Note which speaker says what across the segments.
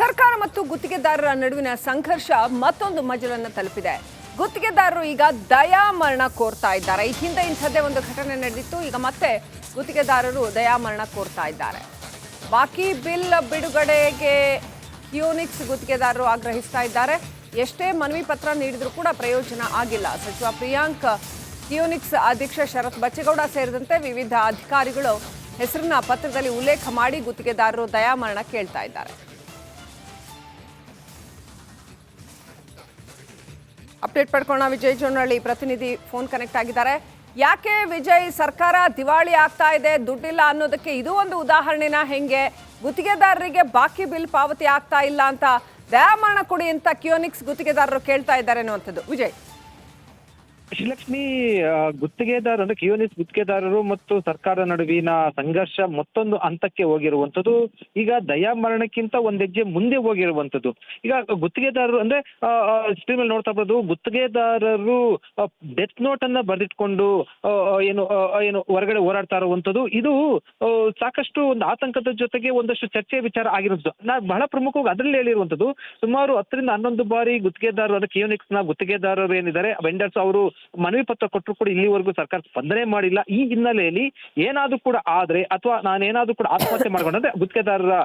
Speaker 1: ಸರ್ಕಾರ ಮತ್ತು ಗುತ್ತಿಗೆದಾರರ ನಡುವಿನ ಸಂಘರ್ಷ ಮತ್ತೊಂದು ಮಜಲನ್ನು ತಲುಪಿದೆ. ಗುತ್ತಿಗೆದಾರರು ಈಗ ದಯಾಮರಣ ಕೋರ್ತಾ ಇದ್ದಾರೆ. ಈ ಹಿಂದೆ ಇಂಥದ್ದೇ ಒಂದು ಘಟನೆ ನಡೆದಿತ್ತು. ಈಗ ಮತ್ತೆ ಗುತ್ತಿಗೆದಾರರು ದಯಾಮರಣ ಕೋರ್ತಾ ಇದ್ದಾರೆ. ಬಾಕಿ ಬಿಲ್ ಬಿಡುಗಡೆಗೆ ಕ್ಯೂನಿಕ್ಸ್ ಗುತ್ತಿಗೆದಾರರು ಆಗ್ರಹಿಸ್ತಾ ಇದ್ದಾರೆ. ಎಷ್ಟೇ ಮನವಿ ಪತ್ರ ನೀಡಿದರೂ ಕೂಡ ಪ್ರಯೋಜನ ಆಗಿಲ್ಲ. ಸಚಿವ ಪ್ರಿಯಾಂಕ್, ಕ್ಯೂನಿಕ್ಸ್ ಅಧ್ಯಕ್ಷ ಶರತ್ ಬಚ್ಚೇಗೌಡ ಸೇರಿದಂತೆ ವಿವಿಧ ಅಧಿಕಾರಿಗಳು ಹೆಸರನ್ನ ಪತ್ರದಲ್ಲಿ ಉಲ್ಲೇಖ ಮಾಡಿ ಗುತ್ತಿಗೆದಾರರು ದಯಾಮರಣ ಕೇಳ್ತಾ ಇದ್ದಾರೆ. ಅಪ್ಡೇಟ್ ಪಡ್ಕೊಳ್ಳೋಣ. ವಿಜಯ್ ಜೋನಹಳ್ಳಿ ಪ್ರತಿನಿಧಿ ಫೋನ್ ಕನೆಕ್ಟ್ ಆಗಿದ್ದಾರೆ. ಯಾಕೆ ವಿಜಯ್ ಸರ್ಕಾರ ದಿವಾಳಿ ಆಗ್ತಾ ಇದೆ, ದುಡ್ಡಿಲ್ಲ ಅನ್ನೋದಕ್ಕೆ ಇದು ಒಂದು ಉದಾಹರಣೆನ? ಹೆಂಗೆ ಗುತ್ತಿಗೆದಾರರಿಗೆ ಬಾಕಿ ಬಿಲ್ ಪಾವತಿ ಆಗ್ತಾ ಇಲ್ಲ ಅಂತ ದಯಾಮರಣ ಕೊಡಿ ಅಂತ ಕ್ಯೂನಿಕ್ಸ್ ಗುತ್ತಿಗೆದಾರರು ಕೇಳ್ತಾ ಇದ್ದಾರೆ ಅನ್ನುವಂಥದ್ದು. ವಿಜಯ್,
Speaker 2: ಶ್ರೀಲಕ್ಷ್ಮಿ, ಗುತ್ತಿಗೆದಾರರು ಕ್ಯೂನಿಕ್ಸ್ ಗುತ್ತಿಗೆದಾರರು ಮತ್ತು ಸರ್ಕಾರ ನಡುವಿನ ಸಂಘರ್ಷ ಮತ್ತೊಂದು ಹಂತಕ್ಕೆ ಹೋಗಿರುವಂತದ್ದು. ಈಗ ದಯಾಮರಣಕ್ಕಿಂತ ಒಂದ್ ಹೆಜ್ಜೆ ಮುಂದೆ ಹೋಗಿರುವಂತದ್ದು. ಈಗ ಗುತ್ತಿಗೆದಾರರು ಅಂದ್ರೆ ಸ್ಕ್ರೀನ್ ಮೇಲೆ ನೋಡ್ತಾ ಇರೋದು, ಗುತ್ತಿಗೆದಾರರು ಡೆತ್ ನೋಟ್ ಅನ್ನ ಬರೆದಿಟ್ಕೊಂಡು ಏನು ಹೊರಗಡೆ ಹೋರಾಡ್ತಾ ಇರುವಂತದ್ದು. ಇದು ಸಾಕಷ್ಟು ಒಂದು ಆತಂಕದ ಜೊತೆಗೆ ಒಂದಷ್ಟು ಚರ್ಚೆ ವಿಚಾರ ಆಗಿರುವಂತದ್ದು. ಬಹಳ ಪ್ರಮುಖವಾಗಿ ಅದರಲ್ಲಿ ಹೇಳಿರುವಂತದ್ದು, ಸುಮಾರು 10 ರಿಂದ 11 ಬಾರಿ ಗುತ್ತಿಗೆದಾರರು ಅಂದ್ರೆ ಕ್ಯೂನಿಕ್ಸ್ ನ ಗುತ್ತಿಗೆದಾರರು ಏನಿದ್ದಾರೆ ವೆಂಡರ್ಸ್, ಅವರು ಮನವಿ ಪತ್ರ ಕೊಟ್ಟರು ಕೂಡ ಇಲ್ಲಿವರೆಗೂ ಸರ್ಕಾರ ಸ್ಪಂದನೆ ಮಾಡಿಲ್ಲ. ಈ ಹಿನ್ನೆಲೆಯಲ್ಲಿ ಏನಾದ್ರೂ ಕೂಡ ಆದ್ರೆ ಅಥವಾ ನಾನೇನಾದ್ರೂ ಕೂಡ ಆತ್ಮಹತ್ಯೆ ಮಾಡ್ಕೊಂಡ್ರೆ ಗುತ್ತಿಗೆದಾರರ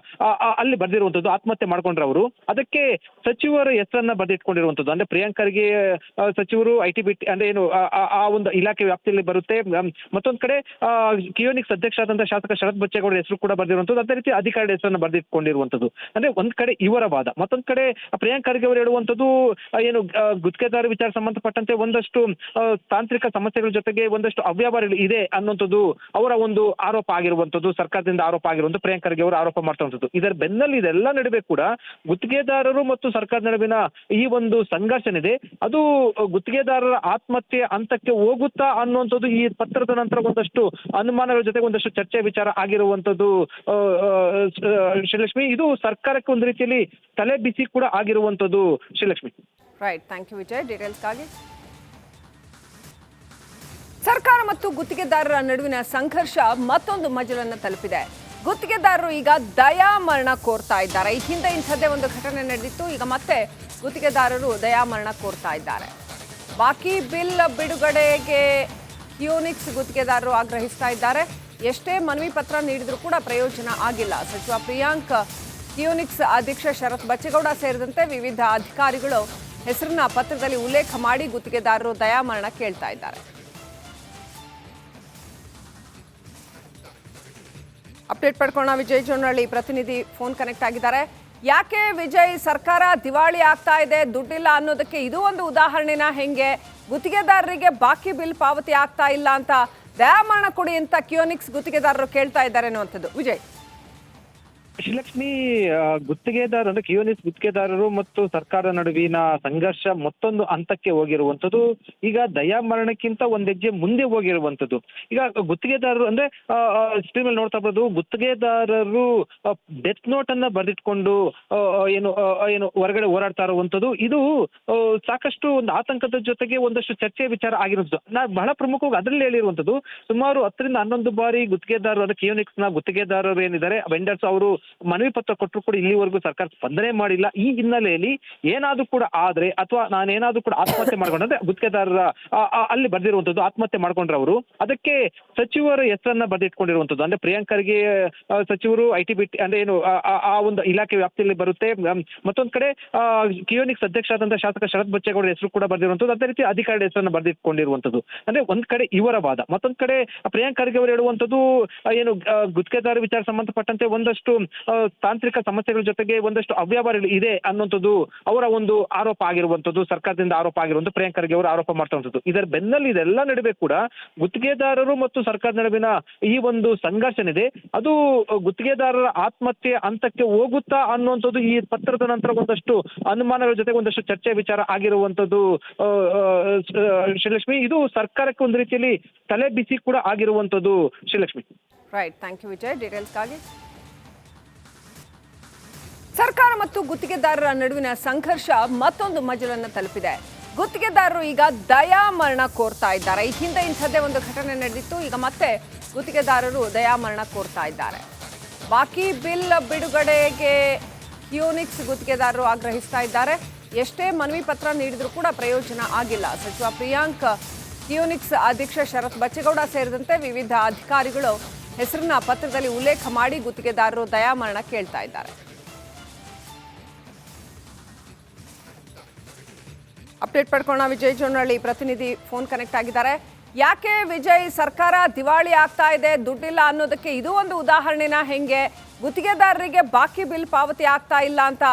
Speaker 2: ಅಲ್ಲಿ ಬರ್ದಿರುವಂತದ್ದು ಆತ್ಮಹತ್ಯೆ ಮಾಡ್ಕೊಂಡ್ರೆ ಅವರು ಅದಕ್ಕೆ ಸಚಿವರ ಹೆಸರನ್ನ ಬರ್ದಿಟ್ಕೊಂಡಿರುವಂತದ್ದು. ಅಂದ್ರೆ ಪ್ರಿಯಾಂಕರ್ಗೆ ಸಚಿವರು IT ಬಿಟಿ ಅಂದ್ರೆ ಏನು ಆ ಒಂದು ಇಲಾಖೆ ವ್ಯಾಪ್ತಿಯಲ್ಲಿ ಬರುತ್ತೆ. ಮತ್ತೊಂದ್ ಕಡೆ ಕ್ಯೂನಿಕ್ಸ್ ಅಧ್ಯಕ್ಷ ಆದಂತಹ ಶಾಸಕ ಶರತ್ ಬಚ್ಚೇಗೌಡ ಹೆಸರು ಕೂಡ ಬರ್ದಿರುವಂತದ್ದು. ಅದೇ ರೀತಿ ಅಧಿಕಾರಿ ಹೆಸರನ್ನ ಬರ್ದಿಟ್ಕೊಂಡಿರುವಂತದ್ದು. ಅಂದ್ರೆ ಒಂದ್ ಕಡೆ ಇವರ ವಾದ, ಮತ್ತೊಂದ್ ಕಡೆ ಪ್ರಿಯಾಂಕರ್ಗೆ ಅವರು ಹೇಳುವಂತದ್ದು ಏನು ಗುತ್ತಿಗೆದಾರ ವಿಚಾರ ಸಂಬಂಧಪಟ್ಟಂತೆ ಒಂದಷ್ಟು ತಾಂತ್ರಿಕ ಸಮಸ್ಯೆಗಳ ಜೊತೆಗೆ ಒಂದಷ್ಟು ಅವ್ಯವಹಾರಗಳು ಇದೆ ಅನ್ನುವಂಥದ್ದು ಅವರ ಒಂದು ಆರೋಪ ಆಗಿರುವಂತದ್ದು, ಸರ್ಕಾರದಿಂದ ಆರೋಪ ಆಗಿರುವಂತ ಪ್ರಿಯಾಂಕರ್ಗೆ ಅವರು ಆರೋಪ ಮಾಡ್ತಾ. ಇದರ ಬೆನ್ನಲ್ಲಿ ಇದೆಲ್ಲ ನಡುವೆ ಕೂಡ ಗುತ್ತಿಗೆದಾರರು ಮತ್ತು ಸರ್ಕಾರದ ನಡುವಿನ ಈ ಒಂದು ಸಂಘರ್ಷನಿದೆ. ಅದು ಗುತ್ತಿಗೆದಾರರ ಆತ್ಮಹತ್ಯೆ ಹಂತಕ್ಕೆ ಹೋಗುತ್ತಾ ಅನ್ನುವಂಥದ್ದು ಈ ಪತ್ರದ ನಂತರ ಒಂದಷ್ಟು ಅನುಮಾನಗಳ ಜೊತೆಗೆ ಒಂದಷ್ಟು ಚರ್ಚೆ ವಿಚಾರ ಆಗಿರುವಂತದ್ದು. ಶ್ರೀಲಕ್ಷ್ಮಿ, ಇದು ಸರ್ಕಾರಕ್ಕೆ ಒಂದು ರೀತಿಯಲ್ಲಿ ತಲೆ ಬಿಸಿ ಕೂಡ ಆಗಿರುವಂತದ್ದು. Srilakshmi,
Speaker 1: right, thank you Vijay ಡೀಟೇಲ್ಸ್ಗಾಗಿ. ಸರ್ಕಾರ ಮತ್ತು ಗುತ್ತಿಗೆದಾರರ ನಡುವಿನ ಸಂಘರ್ಷ ಮತ್ತೊಂದು ಮಜಲನ್ನು ತಲುಪಿದೆ. ಗುತ್ತಿಗೆದಾರರು ಈಗ ದಯಾಮರಣ ಕೋರ್ತಾ ಇದ್ದಾರೆ. ಈ ಹಿಂದೆ ಇಂಥದ್ದೇ ಒಂದು ಘಟನೆ ನಡೆದಿತ್ತು. ಈಗ ಮತ್ತೆ ಗುತ್ತಿಗೆದಾರರು ದಯಾಮರಣ ಕೋರ್ತಾ ಇದ್ದಾರೆ. ಬಾಕಿ ಬಿಲ್ ಬಿಡುಗಡೆಗೆ ಕ್ಯೂನಿಕ್ಸ್ ಗುತ್ತಿಗೆದಾರರು ಆಗ್ರಹಿಸ್ತಾ ಇದ್ದಾರೆ. ಎಷ್ಟೇ ಮನವಿ ಪತ್ರ ನೀಡಿದರೂ ಕೂಡ ಪ್ರಯೋಜನ ಆಗಿಲ್ಲ. ಸಚಿವ ಪ್ರಿಯಾಂಕ್, ಕ್ಯೂನಿಕ್ಸ್ ಅಧ್ಯಕ್ಷ ಶರತ್ ಬಚ್ಚೇಗೌಡ ಸೇರಿದಂತೆ ವಿವಿಧ ಅಧಿಕಾರಿಗಳು ಹೆಸರನ್ನ ಪತ್ರದಲ್ಲಿ ಉಲ್ಲೇಖ ಮಾಡಿ ಗುತ್ತಿಗೆದಾರರು ದಯಾಮರಣ ಕೇಳ್ತಾ ಇದ್ದಾರೆ. ಅಪ್ಡೇಟ್ ಪಡ್ಕೊಳ್ಳೋಣ. ವಿಜಯ್ ಜೋನಹಳ್ಳಿ ಪ್ರತಿನಿಧಿ ಫೋನ್ ಕನೆಕ್ಟ್ ಆಗಿದ್ದಾರೆ. ಯಾಕೆ ವಿಜಯ್ ಸರ್ಕಾರ ದಿವಾಳಿ ಆಗ್ತಾ ಇದೆ, ದುಡ್ಡಿಲ್ಲ ಅನ್ನೋದಕ್ಕೆ ಇದು ಒಂದು ಉದಾಹರಣೆನ? ಹೆಂಗೆ ಗುತ್ತಿಗೆದಾರರಿಗೆ ಬಾಕಿ ಬಿಲ್ ಪಾವತಿ ಆಗ್ತಾ ಇಲ್ಲ ಅಂತ ದಯಾಮರಣ ಕೊಡಿ ಅಂತ ಕ್ಯೂನಿಕ್ಸ್ ಗುತ್ತಿಗೆದಾರರು ಕೇಳ್ತಾ ಇದ್ದಾರೆ ಅನ್ನುವಂಥದ್ದು. ವಿಜಯ್,
Speaker 2: ಶ್ರೀಲಕ್ಷ್ಮಿ, ಗುತ್ತಿಗೆದಾರ ಅಂದ್ರೆ ಕ್ಯೂನಿಕ್ಸ್ ಗುತ್ತಿಗೆದಾರರು ಮತ್ತು ಸರ್ಕಾರ ನಡುವಿನ ಸಂಘರ್ಷ ಮತ್ತೊಂದು ಹಂತಕ್ಕೆ ಹೋಗಿರುವಂತದ್ದು. ಈಗ ದಯಾಮರಣಕ್ಕಿಂತ ಒಂದ್ ಹೆಜ್ಜೆ ಮುಂದೆ ಹೋಗಿರುವಂತದ್ದು. ಈಗ ಗುತ್ತಿಗೆದಾರರು ಅಂದ್ರೆ ಸ್ಕ್ರೀನ್ ಮೇಲೆ ನೋಡ್ತಾ ಇರೋದು, ಗುತ್ತಿಗೆದಾರರು ಡೆತ್ ನೋಟ್ ಅನ್ನ ಬರೆದಿಟ್ಕೊಂಡು ಏನು ಹೊರಗಡೆ ಹೋರಾಡ್ತಾ ಇರುವಂತದ್ದು. ಇದು ಸಾಕಷ್ಟು ಒಂದು ಆತಂಕದ ಜೊತೆಗೆ ಒಂದಷ್ಟು ಚರ್ಚೆ ವಿಚಾರ ಆಗಿರುವಂತದ್ದು. ಬಹಳ ಪ್ರಮುಖವಾಗಿ ಅದರಲ್ಲಿ ಹೇಳಿರುವಂತದ್ದು, ಸುಮಾರು 10 ರಿಂದ 11 ಬಾರಿ ಗುತ್ತಿಗೆದಾರರು ಅಂದ್ರೆ ಕ್ಯೂನಿಕ್ಸ್ ನ ಗುತ್ತಿಗೆದಾರರು ಏನಿದ್ದಾರೆ ವೆಂಡರ್ಸ್, ಅವರು ಮನವಿ ಪತ್ರ ಕೊಟ್ಟರು ಕೂಡ ಇಲ್ಲಿವರೆಗೂ ಸರ್ಕಾರ ಸ್ಪಂದನೆ ಮಾಡಿಲ್ಲ. ಈ ಹಿನ್ನೆಲೆಯಲ್ಲಿ ಏನಾದ್ರೂ ಕೂಡ ಆದ್ರೆ ಅಥವಾ ನಾನೇನಾದ್ರೂ ಕೂಡ ಆತ್ಮಹತ್ಯೆ ಮಾಡ್ಕೊಂಡ್ರೆ ಗುತ್ತಿಗೆದಾರರ ಅಲ್ಲಿ ಬರ್ದಿರುವಂತದ್ದು ಆತ್ಮಹತ್ಯೆ ಮಾಡ್ಕೊಂಡ್ರೆ ಅವರು ಅದಕ್ಕೆ ಸಚಿವರ ಹೆಸರನ್ನ ಬರ್ದಿಟ್ಕೊಂಡಿರುವಂತದ್ದು. ಅಂದ್ರೆ ಪ್ರಿಯಾಂಕರ್ಗೆ ಸಚಿವರು IT ಬಿಟಿ ಅಂದ್ರೆ ಏನು ಆ ಒಂದು ಇಲಾಖೆ ವ್ಯಾಪ್ತಿಯಲ್ಲಿ ಬರುತ್ತೆ. ಮತ್ತೊಂದ್ ಕಡೆ ಕ್ಯೂನಿಕ್ಸ್ ಅಧ್ಯಕ್ಷ ಆದಂತಹ ಶಾಸಕ ಶರತ್ ಬಚ್ಚೇಗೌಡ ಹೆಸರು ಕೂಡ ಬರ್ದಿರುವಂತದ್ದು. ಅದೇ ರೀತಿ ಅಧಿಕಾರಿ ಹೆಸರನ್ನ ಬರ್ದಿಟ್ಕೊಂಡಿರುವಂತದ್ದು. ಅಂದ್ರೆ ಒಂದ್ ಕಡೆ ಇವರ ವಾದ, ಮತ್ತೊಂದ್ ಕಡೆ ಪ್ರಿಯಾಂಕರ್ಗೆ ಅವರು ಹೇಳುವಂತದ್ದು ಏನು ಗುತ್ತಿಗೆದಾರ ವಿಚಾರ ಸಂಬಂಧಪಟ್ಟಂತೆ ಒಂದಷ್ಟು ತಾಂತ್ರಿಕ ಸಮಸ್ಯೆಗಳ ಜೊತೆಗೆ ಒಂದಷ್ಟು ಅವ್ಯವಹಾರಗಳು ಇದೆ ಅನ್ನುವಂಥದ್ದು ಅವರ ಒಂದು ಆರೋಪ ಆಗಿರುವಂತದ್ದು, ಸರ್ಕಾರದಿಂದ ಆರೋಪ ಆಗಿರುವಂತ ಪ್ರಿಯಾಂಕರ್ಗೆ ಅವರು ಆರೋಪ ಮಾಡ್ತಾ. ಇದರ ಬೆನ್ನಲ್ಲಿ ಇದೆಲ್ಲ ನಡುವೆ ಕೂಡ ಗುತ್ತಿಗೆದಾರರು ಮತ್ತು ಸರ್ಕಾರದ ನಡುವಿನ ಈ ಒಂದು ಸಂಘರ್ಷನಿದೆ. ಅದು ಗುತ್ತಿಗೆದಾರರ ಆತ್ಮಹತ್ಯೆ ಹಂತಕ್ಕೆ ಹೋಗುತ್ತಾ ಅನ್ನುವಂಥದ್ದು ಈ ಪತ್ರದ ನಂತರ ಒಂದಷ್ಟು ಅನುಮಾನಗಳ ಜೊತೆಗೆ ಒಂದಷ್ಟು ಚರ್ಚೆ ವಿಚಾರ ಆಗಿರುವಂತದ್ದು. ಶ್ರೀಲಕ್ಷ್ಮಿ, ಇದು ಸರ್ಕಾರಕ್ಕೆ ಒಂದು ರೀತಿಯಲ್ಲಿ ತಲೆ ಬಿಸಿ ಕೂಡ ಆಗಿರುವಂತದ್ದು. Srilakshmi,
Speaker 1: right, thank you Vijay ಡೀಟೇಲ್ಸ್ಗಾಗಿ. ಸರ್ಕಾರ ಮತ್ತು ಗುತ್ತಿಗೆದಾರರ ನಡುವಿನ ಸಂಘರ್ಷ ಮತ್ತೊಂದು ಮಜಲನ್ನು ತಲುಪಿದೆ. ಗುತ್ತಿಗೆದಾರರು ಈಗ ದಯಾಮರಣ ಕೋರ್ತಾ ಇದ್ದಾರೆ. ಈ ಹಿಂದೆ ಇಂಥದ್ದೇ ಒಂದು ಘಟನೆ ನಡೆದಿತ್ತು. ಈಗ ಮತ್ತೆ ಗುತ್ತಿಗೆದಾರರು ದಯಾಮರಣ ಕೋರ್ತಾ ಇದ್ದಾರೆ. ಬಾಕಿ ಬಿಲ್ ಬಿಡುಗಡೆಗೆ ಕಿಯೋನಿಕ್ಸ್ ಗುತ್ತಿಗೆದಾರರು ಆಗ್ರಹಿಸ್ತಾ ಇದ್ದಾರೆ. ಎಷ್ಟೇ ಮನವಿ ಪತ್ರ ನೀಡಿದ್ರೂ ಕೂಡ ಪ್ರಯೋಜನ ಆಗಿಲ್ಲ. ಸಚಿವ ಪ್ರಿಯಾಂಕ್, ಕಿಯೋನಿಕ್ಸ್ ಅಧ್ಯಕ್ಷ ಶರತ್ ಬಚ್ಚೇಗೌಡ ಸೇರಿದಂತೆ ವಿವಿಧ ಅಧಿಕಾರಿಗಳು ಹೆಸರನ್ನ ಪತ್ರದಲ್ಲಿ ಉಲ್ಲೇಖ ಮಾಡಿ ಗುತ್ತಿಗೆದಾರರು ದಯಾಮರಣ ಕೇಳ್ತಾ ಇದ್ದಾರೆ. ಅಪ್ಡೇಟ್ ಪಡ್ಕೊಳ್ಳೋಣ. ವಿಜಯ್ ಜೋನಹಳ್ಳಿ ಪ್ರತಿನಿಧಿ ಫೋನ್ ಕನೆಕ್ಟ್ ಆಗಿದ್ದಾರೆ. ಯಾಕೆ ವಿಜಯ್ ಸರ್ಕಾರ ದಿವಾಳಿ ಆಗ್ತಾ ಇದೆ, ದುಡ್ಡಿಲ್ಲ ಅನ್ನೋದಕ್ಕೆ ಇದು ಒಂದು ಉದಾಹರಣೆನ? ಹೆಂಗೆ ಗುತ್ತಿಗೆದಾರರಿಗೆ ಬಾಕಿ ಬಿಲ್ ಪಾವತಿ ಆಗ್ತಾ ಇಲ್ಲ ಅಂತ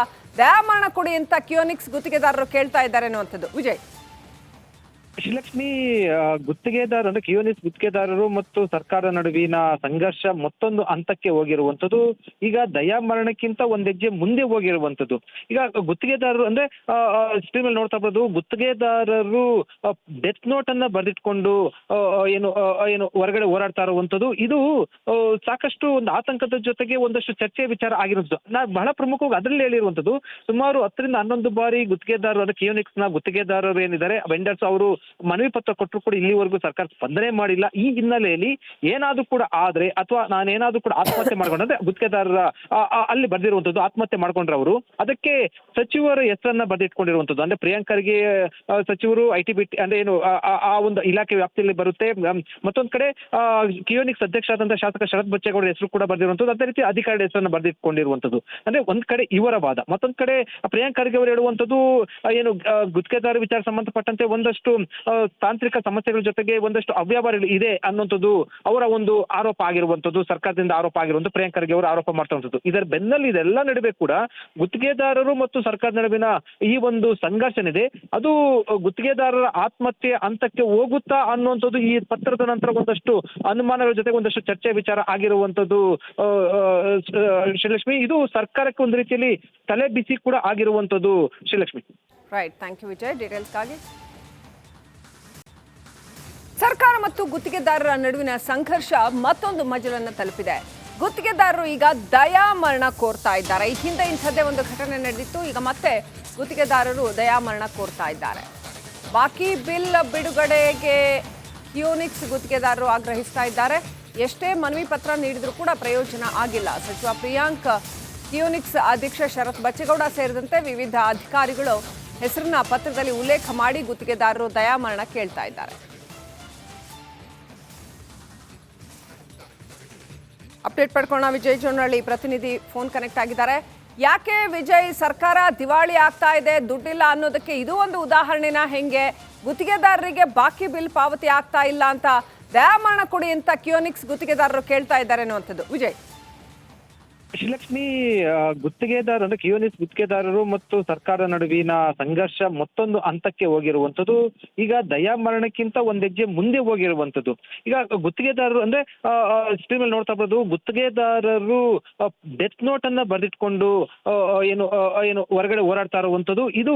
Speaker 1: ದಯಾಮರಣ ಕೊಡಿ ಅಂತ ಕಿಯೋನಿಕ್ಸ್ ಗುತ್ತಿಗೆದಾರರು ಕೇಳ್ತಾ ಇದ್ದಾರೆ ಅನ್ನುವಂಥದ್ದು. ವಿಜಯ್,
Speaker 2: ಶ್ರೀಲಕ್ಷ್ಮಿ, ಗುತ್ತಿಗೆದಾರ ಅಂದ್ರೆ ಕಿಯೋನಿಸ್ ಗುತ್ತಿಗೆದಾರರು ಮತ್ತು ಸರ್ಕಾರದ ನಡುವಿನ ಸಂಘರ್ಷ ಮತ್ತೊಂದು ಹಂತಕ್ಕೆ ಹೋಗಿರುವಂತದ್ದು. ಈಗ ದಯಾಮರಣಕ್ಕಿಂತ ಒಂದ್ ಹೆಜ್ಜೆ ಮುಂದೆ ಹೋಗಿರುವಂತದ್ದು. ಈಗ ಗುತ್ತಿಗೆದಾರರು ಅಂದ್ರೆ ಸ್ಕ್ರೀನ್ ಮೇಲೆ ನೋಡ್ತಾ ಇರ್ಬೋದು, ಗುತ್ತಿಗೆದಾರರು ಡೆತ್ ನೋಟ್ ಅನ್ನ ಬರೆದಿಟ್ಕೊಂಡು ಏನು ಹೊರಗಡೆ ಹೋರಾಡ್ತಾ ಇರುವಂತದ್ದು. ಇದು ಸಾಕಷ್ಟು ಒಂದು ಆತಂಕದ ಜೊತೆಗೆ ಒಂದಷ್ಟು ಚರ್ಚೆ ವಿಚಾರ ಆಗಿರುವಂಥದ್ದು. ಬಹಳ ಪ್ರಮುಖವಾಗಿ ಅದರಲ್ಲಿ ಹೇಳಿರುವಂತದ್ದು, ಸುಮಾರು 10 ರಿಂದ 11 ಬಾರಿ ಗುತ್ತಿಗೆದಾರರು ಅಂದ್ರೆ ಕಿಯೋನಿಕ್ಸ್ ನ ಗುತ್ತಿಗೆದಾರರು ಏನಿದ್ದಾರೆ ವೆಂಡರ್ಸ್, ಅವರು ಮನವಿ ಪತ್ರ ಕೊಟ್ಟರು ಕೂಡ ಇಲ್ಲಿವರೆಗೂ ಸರ್ಕಾರ ಸ್ಪಂದನೆ ಮಾಡಿಲ್ಲ. ಈ ಹಿನ್ನೆಲೆಯಲ್ಲಿ ಏನಾದ್ರೂ ಕೂಡ ಆದ್ರೆ ಅಥವಾ ನಾನೇನಾದ್ರೂ ಕೂಡ ಆತ್ಮಹತ್ಯೆ ಮಾಡ್ಕೊಂಡ್ರೆ ಗುತ್ತಿಗೆದಾರರ ಅಲ್ಲಿ ಬರ್ದಿರುವಂತದ್ದು ಆತ್ಮಹತ್ಯೆ ಮಾಡ್ಕೊಂಡ್ರೆ ಅವರು ಅದಕ್ಕೆ ಸಚಿವರ ಹೆಸರನ್ನ ಬರ್ದಿಟ್ಕೊಂಡಿರುವಂತದ್ದು. ಅಂದ್ರೆ ಪ್ರಿಯಾಂಕರ್ಗೆ ಸಚಿವರು IT-BT ಅಂದ್ರೆ ಏನು ಆ ಒಂದು ಇಲಾಖೆ ವ್ಯಾಪ್ತಿಯಲ್ಲಿ ಬರುತ್ತೆ. ಮತ್ತೊಂದ್ ಕಡೆ ಕಿಯೋನಿಕ್ಸ್ ಅಧ್ಯಕ್ಷ ಆದಂತಹ ಶಾಸಕ ಶರತ್ ಬಚ್ಚೇಗೌಡ ಹೆಸರು ಕೂಡ ಬರ್ದಿರುವಂತದ್ದು. ಅದೇ ರೀತಿ ಅಧಿಕಾರಿ ಹೆಸರನ್ನ ಬರ್ದಿಟ್ಕೊಂಡಿರುವಂತದ್ದು. ಅಂದ್ರೆ ಒಂದ್ ಕಡೆ ಇವರ ವಾದ, ಮತ್ತೊಂದ್ ಕಡೆ ಪ್ರಿಯಾಂಕರ್ಗೆ ಅವರು ಹೇಳುವಂತದ್ದು ಏನು ಗುತ್ತಿಗೆದಾರ ವಿಚಾರ ಸಂಬಂಧಪಟ್ಟಂತೆ ಒಂದಷ್ಟು ತಾಂತ್ರಿಕ ಸಮಸ್ಯೆಗಳ ಜೊತೆಗೆ ಒಂದಷ್ಟು ಅವ್ಯವಹಾರಗಳು ಇದೆ ಅನ್ನುವಂಥದ್ದು ಅವರ ಒಂದು ಆರೋಪ ಆಗಿರುವಂತದ್ದು, ಸರ್ಕಾರದಿಂದ ಆರೋಪ ಆಗಿರುವಂತದ್ದು, ಪ್ರಿಯಾಂಕರ್ಗೆ ಅವರು ಆರೋಪ ಮಾಡ್ತಾ. ಇದರ ಬೆನ್ನಲ್ಲಿ ಇದೆಲ್ಲ ನಡುವೆ ಕೂಡ ಗುತ್ತಿಗೆದಾರರು ಮತ್ತು ಸರ್ಕಾರದ ನಡುವಿನ ಈ ಒಂದು ಸಂಘರ್ಷನಿದೆ. ಅದು ಗುತ್ತಿಗೆದಾರರ ಆತ್ಮಹತ್ಯೆ ಹಂತಕ್ಕೆ ಹೋಗುತ್ತಾ ಅನ್ನುವಂಥದ್ದು ಈ ಪತ್ರದ ನಂತರ ಒಂದಷ್ಟು ಅನುಮಾನಗಳ ಜೊತೆಗೆ ಒಂದಷ್ಟು ಚರ್ಚೆ ವಿಚಾರ ಆಗಿರುವಂತದ್ದು. ಶ್ರೀಲಕ್ಷ್ಮಿ, ಇದು ಸರ್ಕಾರಕ್ಕೆ ಒಂದು ರೀತಿಯಲ್ಲಿ ತಲೆ ಬಿಸಿ ಕೂಡ ಆಗಿರುವಂತದ್ದು. Srilakshmi,
Speaker 1: right, thank you Vijay ಡೀಟೇಲ್ಸ್ಗಾಗಿ. ಸರ್ಕಾರ ಮತ್ತು ಗುತ್ತಿಗೆದಾರರ ನಡುವಿನ ಸಂಘರ್ಷ ಮತ್ತೊಂದು ಮಜಲನ್ನು ತಲುಪಿದೆ. ಗುತ್ತಿಗೆದಾರರು ಈಗ ದಯಾಮರಣ ಕೋರ್ತಾ ಇದ್ದಾರೆ. ಈ ಹಿಂದೆ ಇಂಥದ್ದೇ ಒಂದು ಘಟನೆ ನಡೆದಿತ್ತು. ಈಗ ಮತ್ತೆ ಗುತ್ತಿಗೆದಾರರು ದಯಾಮರಣ ಕೋರ್ತಾ ಇದ್ದಾರೆ. ಬಾಕಿ ಬಿಲ್ ಬಿಡುಗಡೆಗೆ ಕಿಯೋನಿಕ್ಸ್ ಗುತ್ತಿಗೆದಾರರು ಆಗ್ರಹಿಸ್ತಾ ಇದ್ದಾರೆ. ಎಷ್ಟೇ ಮನವಿ ಪತ್ರ ನೀಡಿದ್ರೂ ಕೂಡ ಪ್ರಯೋಜನ ಆಗಿಲ್ಲ. ಸಚಿವ ಪ್ರಿಯಾಂಕ್, ಕಿಯೋನಿಕ್ಸ್ ಅಧ್ಯಕ್ಷ ಶರತ್ ಬಚ್ಚೇಗೌಡ ಸೇರಿದಂತೆ ವಿವಿಧ ಅಧಿಕಾರಿಗಳು ಹೆಸರನ್ನ ಪತ್ರದಲ್ಲಿ ಉಲ್ಲೇಖ ಮಾಡಿ ಗುತ್ತಿಗೆದಾರರು ದಯಾಮರಣ ಕೇಳ್ತಾ ಇದ್ದಾರೆ. ಅಪ್ಡೇಟ್ ಪಡ್ಕೊಳ್ಳೋಣ. ವಿಜಯ್ ಜೋನಹಳ್ಳಿ ಪ್ರತಿನಿಧಿ ಫೋನ್ ಕನೆಕ್ಟ್ ಆಗಿದ್ದಾರೆ. ಯಾಕೆ ವಿಜಯ್ ಸರ್ಕಾರ ದಿವಾಳಿ ಆಗ್ತಾ ಇದೆ, ದುಡ್ಡಿಲ್ಲ ಅನ್ನೋದಕ್ಕೆ ಇದು ಒಂದು ಉದಾಹರಣೆನ? ಹೆಂಗೆ ಗುತ್ತಿಗೆದಾರರಿಗೆ ಬಾಕಿ ಬಿಲ್ ಪಾವತಿ ಆಗ್ತಾ ಇಲ್ಲ ಅಂತ ದಯಾಮರಣ ಕೊಡಿ ಅಂತ ಕಿಯೋನಿಕ್ಸ್ ಗುತ್ತಿಗೆದಾರರು ಕೇಳ್ತಾ ಇದ್ದಾರೆ ಅನ್ನುವಂಥದ್ದು. ವಿಜಯ್,
Speaker 2: ಶ್ರೀಲಕ್ಷ್ಮಿ, ಗುತ್ತಿಗೆದಾರ ಅಂದ್ರೆ ಕಿಯೋನಿಸ್ ಗುತ್ತಿಗೆದಾರರು ಮತ್ತು ಸರ್ಕಾರದ ನಡುವಿನ ಸಂಘರ್ಷ ಮತ್ತೊಂದು ಹಂತಕ್ಕೆ ಹೋಗಿರುವಂತದ್ದು. ಈಗ ದಯಾಮರಣಕ್ಕಿಂತ ಒಂದ್ ಹೆಜ್ಜೆ ಮುಂದೆ ಹೋಗಿರುವಂತದ್ದು. ಈಗ ಗುತ್ತಿಗೆದಾರರು ಅಂದ್ರೆ ಸ್ಕ್ರೀನ್ ಮೇಲೆ ನೋಡ್ತಾ ಇರ್ಬೋದು, ಗುತ್ತಿಗೆದಾರರು ಡೆತ್ ನೋಟ್ ಅನ್ನ ಬರೆದಿಟ್ಕೊಂಡು ಏನು ಹೊರಗಡೆ ಹೋರಾಡ್ತಾ ಇರುವಂತದ್ದು. ಇದು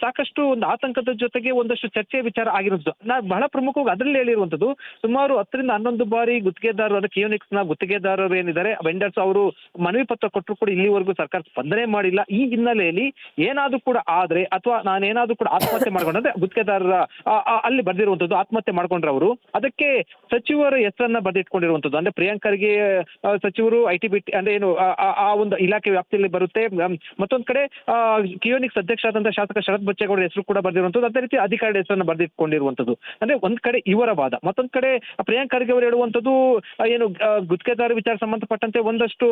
Speaker 2: ಸಾಕಷ್ಟು ಒಂದು ಆತಂಕದ ಜೊತೆಗೆ ಒಂದಷ್ಟು ಚರ್ಚೆ ವಿಚಾರ ಆಗಿರುವಂಥದ್ದು. ಬಹಳ ಪ್ರಮುಖವಾಗಿ ಅದರಲ್ಲಿ ಹೇಳಿರುವಂತದ್ದು, ಸುಮಾರು 10 ರಿಂದ 11 ಬಾರಿ ಗುತ್ತಿಗೆದಾರರು ಅಂದ್ರೆ ಕಿಯೋನಿಕ್ಸ್ ನ ಗುತ್ತಿಗೆದಾರರು ಏನಿದ್ದಾರೆ ವೆಂಡರ್ಸ್, ಅವರು ಮನವಿ ಪತ್ರ ಕೊಟ್ಟರು ಕೂಡ ಇಲ್ಲಿವರೆಗೂ ಸರ್ಕಾರ ಸ್ಪಂದನೆ ಮಾಡಿಲ್ಲ. ಈ ಹಿನ್ನೆಲೆಯಲ್ಲಿ ಏನಾದ್ರೂ ಕೂಡ ಆದ್ರೆ ಅಥವಾ ನಾನೇನಾದ್ರೂ ಕೂಡ ಆತ್ಮಹತ್ಯೆ ಮಾಡ್ಕೊಂಡ್ರೆ ಗುತ್ತಿಗೆದಾರರ ಅಲ್ಲಿ ಬರ್ದಿರುವಂತದ್ದು ಆತ್ಮಹತ್ಯೆ ಮಾಡ್ಕೊಂಡ್ರೆ ಅವರು ಅದಕ್ಕೆ ಸಚಿವರ ಹೆಸರನ್ನ ಬರ್ದಿಟ್ಕೊಂಡಿರುವಂತದ್ದು. ಅಂದ್ರೆ ಪ್ರಿಯಾಂಕರ್ಗೆ ಸಚಿವರು IT-BT ಅಂದ್ರೆ ಏನು ಆ ಒಂದು ಇಲಾಖೆ ವ್ಯಾಪ್ತಿಯಲ್ಲಿ ಬರುತ್ತೆ. ಮತ್ತೊಂದ್ ಕಡೆ ಕಿಯೋನಿಕ್ಸ್ ಅಧ್ಯಕ್ಷ ಆದಂತಹ ಶಾಸಕ ಶರತ್ ಬಚ್ಚೇಗೌಡ ಹೆಸರು ಕೂಡ ಬರ್ದಿರುವಂತದ್ದು. ಅದೇ ರೀತಿ ಅಧಿಕಾರಿ ಹೆಸರನ್ನ ಬರ್ದಿಟ್ಕೊಂಡಿರುವಂತದ್ದು. ಅಂದ್ರೆ ಒಂದ್ ಕಡೆ ಇವರ ವಾದ, ಮತ್ತೊಂದ್ ಕಡೆ ಪ್ರಿಯಾಂಕರ್ಗೆ ಅವರು ಹೇಳುವಂತದ್ದು ಏನು ಗುತ್ತಿಗೆದಾರ ವಿಚಾರ ಸಂಬಂಧಪಟ್ಟಂತೆ ಒಂದಷ್ಟು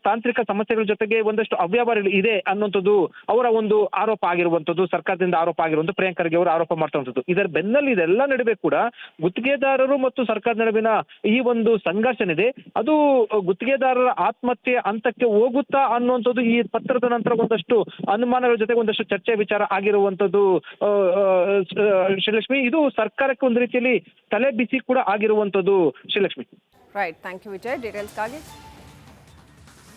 Speaker 2: ತಾಂತ್ರಿಕ ಸಮಸ್ಯೆಗಳ ಜೊತೆಗೆ ಒಂದಷ್ಟು ಅವ್ಯವಹಾರಗಳು ಇದೆ ಅನ್ನುವಂಥದ್ದು ಅವರ ಒಂದು ಆರೋಪ ಆಗಿರುವಂತದ್ದು, ಸರ್ಕಾರದಿಂದ ಆರೋಪ ಆಗಿರುವಂತದ್ದು, ಪ್ರಿಯಾಂಕರ್ಗೆ ಅವರು ಆರೋಪ ಮಾಡ್ತಾ. ಇದರ ಬೆನ್ನಲ್ಲಿ ಇದೆಲ್ಲ ನಡುವೆ ಕೂಡ ಗುತ್ತಿಗೆದಾರರು ಮತ್ತು ಸರ್ಕಾರದ ನಡುವಿನ ಈ ಒಂದು ಸಂಘರ್ಷನಿದೆ. ಅದು ಗುತ್ತಿಗೆದಾರರ ಆತ್ಮಹತ್ಯೆ ಹಂತಕ್ಕೆ ಹೋಗುತ್ತಾ ಅನ್ನುವಂಥದ್ದು ಈ ಪತ್ರದ ನಂತರ ಒಂದಷ್ಟು ಅನುಮಾನಗಳ ಜೊತೆಗೆ ಒಂದಷ್ಟು ಚರ್ಚೆ ವಿಚಾರ ಆಗಿರುವಂತದ್ದು. ಶ್ರೀಲಕ್ಷ್ಮಿ, ಇದು ಸರ್ಕಾರಕ್ಕೆ ಒಂದು ರೀತಿಯಲ್ಲಿ ತಲೆ ಬಿಸಿ ಕೂಡ ಆಗಿರುವಂತದ್ದು. Srilakshmi,
Speaker 1: right, thank you Vijay ಡೀಟೇಲ್ಸ್ಗಾಗಿ.